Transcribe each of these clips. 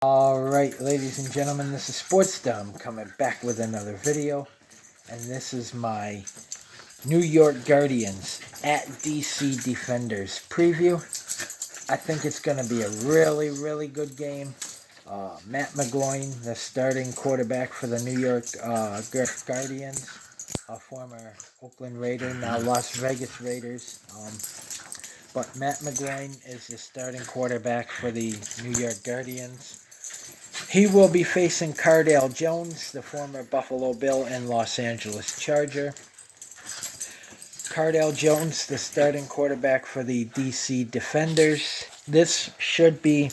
Alright, ladies and gentlemen, this is SportsDumb coming back with another video. And this is my New York Guardians at DC Defenders preview. I think it's going to be a really good game. Matt McGloin, the starting quarterback for the New York Guardians, a former Oakland Raider, now Las Vegas Raiders. But Matt McGloin is the starting quarterback for the New York Guardians. He will be facing Cardale Jones, the former Buffalo Bill and Los Angeles Charger. Cardale Jones, the starting quarterback for the DC Defenders. This should be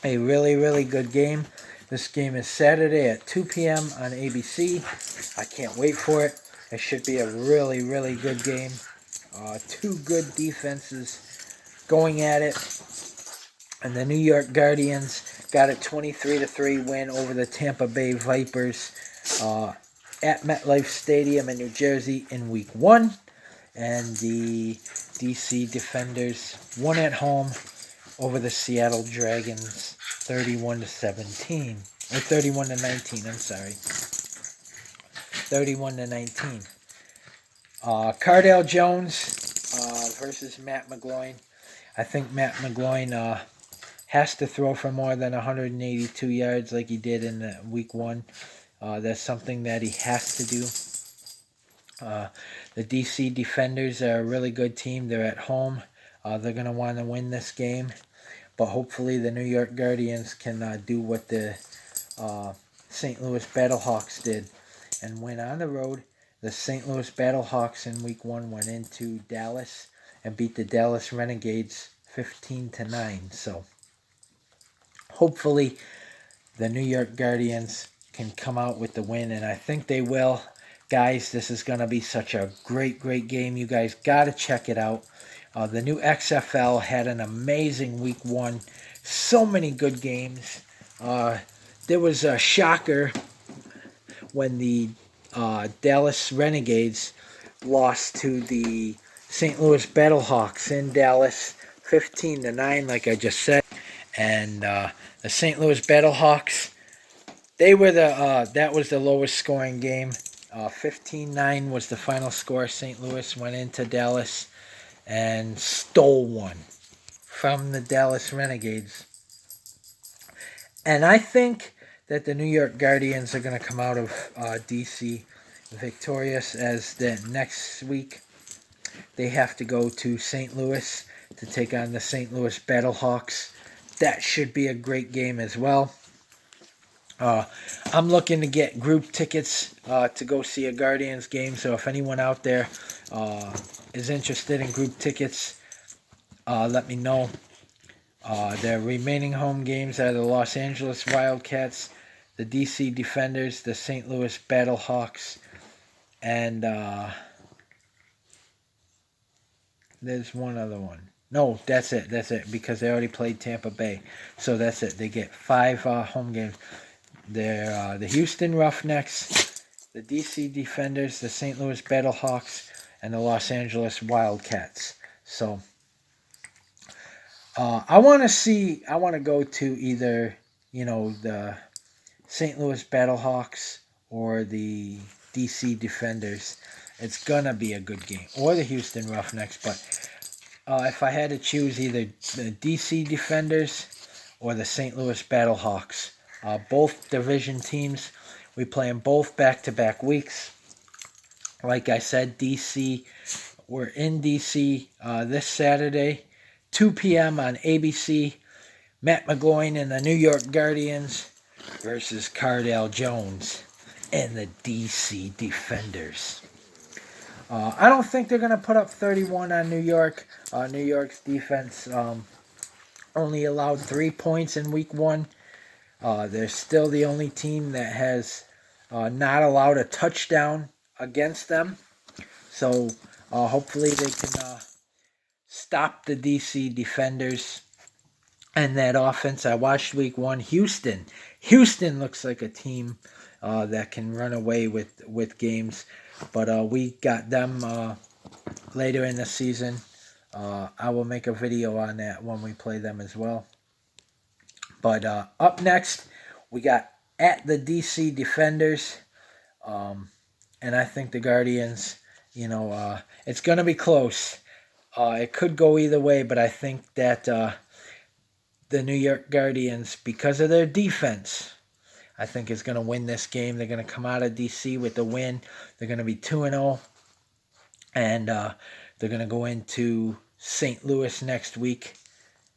a really good game. This game is Saturday at 2 p.m. on ABC. I can't wait for it. It should be a really good game. Two good defenses going at it. And the New York Guardians got a 23-3 win over the Tampa Bay Vipers at MetLife Stadium in New Jersey in Week 1. And the DC Defenders won at home over the Seattle Dragons 31-17. Or 31-19, I'm sorry. 31-19. Cardale Jones versus Matt McGloin. I think Matt McGloin has to throw for more than 182 yards like he did in Week 1. That's something that he has to do. The DC Defenders are a really good team. They're at home. They're going to want to win this game. But hopefully the New York Guardians can do what the St. Louis Battlehawks did and win on the road. The St. Louis Battlehawks in Week 1 went into Dallas and beat the Dallas Renegades 15-9. So hopefully the New York Guardians can come out with the win, and I think they will. Guys, this is going to be such a great game. You guys got to check it out. The new XFL had an amazing Week 1. So many good games. There was a shocker when the Dallas Renegades lost to the St. Louis Battlehawks in Dallas 15-9, like I just said. And the St. Louis Battlehawks, they were that was the lowest scoring game. 15-9 was the final score. St. Louis went into Dallas and stole one from the Dallas Renegades. And I think that the New York Guardians are going to come out of DC victorious, as the next week they have to go to St. Louis to take on the St. Louis Battlehawks. That should be a great game as well. I'm looking to get group tickets to go see a Guardians game, so if anyone out there is interested in group tickets, let me know. The remaining home games are the Los Angeles Wildcats, the DC Defenders, the St. Louis Battlehawks, and there's one other one. No, that's it, because they already played Tampa Bay. So that's it. They get 5 home games. They're the Houston Roughnecks, the DC Defenders, the St. Louis Battlehawks, and the Los Angeles Wildcats. So I want to go to either, the St. Louis Battlehawks or the DC Defenders. It's going to be a good game. Or the Houston Roughnecks. But if I had to choose either the DC Defenders or the St. Louis Battlehawks, both division teams, we play them both back-to-back weeks. Like I said, DC, we're in DC this Saturday, 2 p.m. on ABC. Matt McGloin and the New York Guardians versus Cardale Jones and the DC Defenders. I don't think they're going to put up 31 on New York. New York's defense only allowed 3 points in Week 1. They're still the only team that has not allowed a touchdown against them. So hopefully they can stop the DC Defenders and that offense. I watched Week 1. Houston looks like a team that can run away with games. But we got them later in the season. I will make a video on that when we play them as well. But up next, we got at the DC Defenders. And I think the Guardians, it's going to be close. It could go either way, but I think that the New York Guardians, because of their defense, I think is going to win this game. They're going to come out of DC with the win. They're going to be 2-0, and they're going to go into St. Louis next week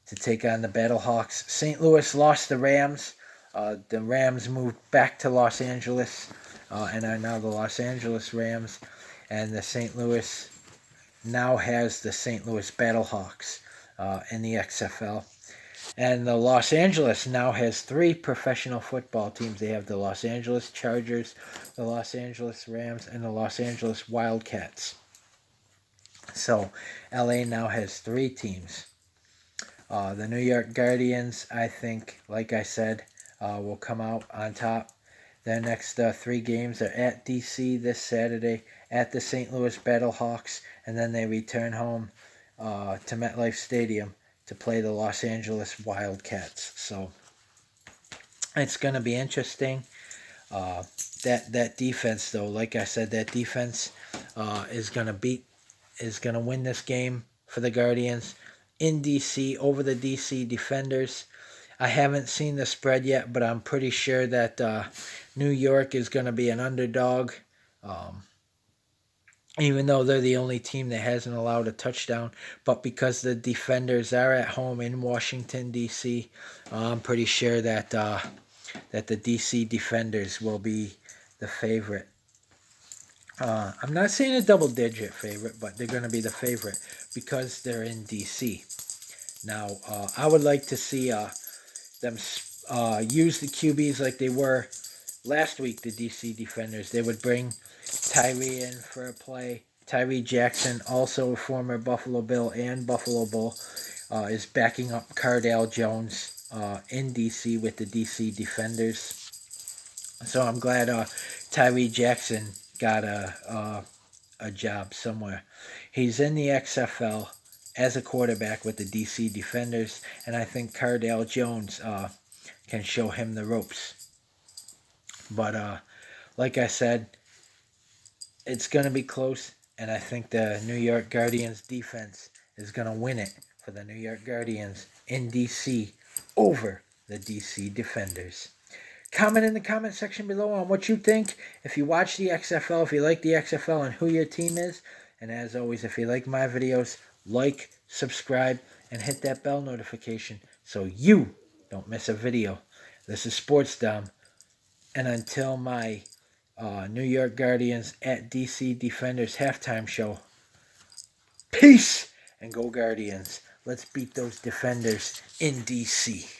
to take on the Battlehawks. St. Louis lost the Rams. The Rams moved back to Los Angeles and are now the Los Angeles Rams. And the St. Louis now has the St. Louis Battlehawks in the XFL. And the Los Angeles now has 3 professional football teams. They have the Los Angeles Chargers, the Los Angeles Rams, and the Los Angeles Wildcats. So LA now has 3 teams. The New York Guardians, I think, like I said, will come out on top. Their next 3 games are at DC this Saturday, at the St. Louis Battlehawks, and then they return home to MetLife Stadium to play the Los Angeles Wildcats. So it's going to be interesting. That defense, though, like I said, that defense is going to win this game for the Guardians in DC over the DC Defenders. I haven't seen the spread yet, but I'm pretty sure that New York is going to be an underdog. Even though they're the only team that hasn't allowed a touchdown. But because the Defenders are at home in Washington, D.C., I'm pretty sure that that the D.C. Defenders will be the favorite. I'm not saying a double-digit favorite, but they're going to be the favorite because they're in D.C. Now, I would like to see them use the QBs like they were last week, the D.C. Defenders. They would bring Tyree in for a play. Tyree Jackson, also a former Buffalo Bill and Buffalo Bull, is backing up Cardale Jones in D.C. with the D.C. Defenders. So I'm glad Tyree Jackson got a job somewhere. He's in the XFL as a quarterback with the D.C. Defenders, and I think Cardale Jones can show him the ropes. But like I said, it's going to be close, and I think the New York Guardians defense is going to win it for the New York Guardians in D.C. over the D.C. Defenders. Comment in the comment section below on what you think. If you watch the XFL, if you like the XFL and who your team is. And as always, if you like my videos, like, subscribe, and hit that bell notification so you don't miss a video. This is Sports Dom. And until my New York Guardians at DC Defenders halftime show, peace and go Guardians. Let's beat those Defenders in DC.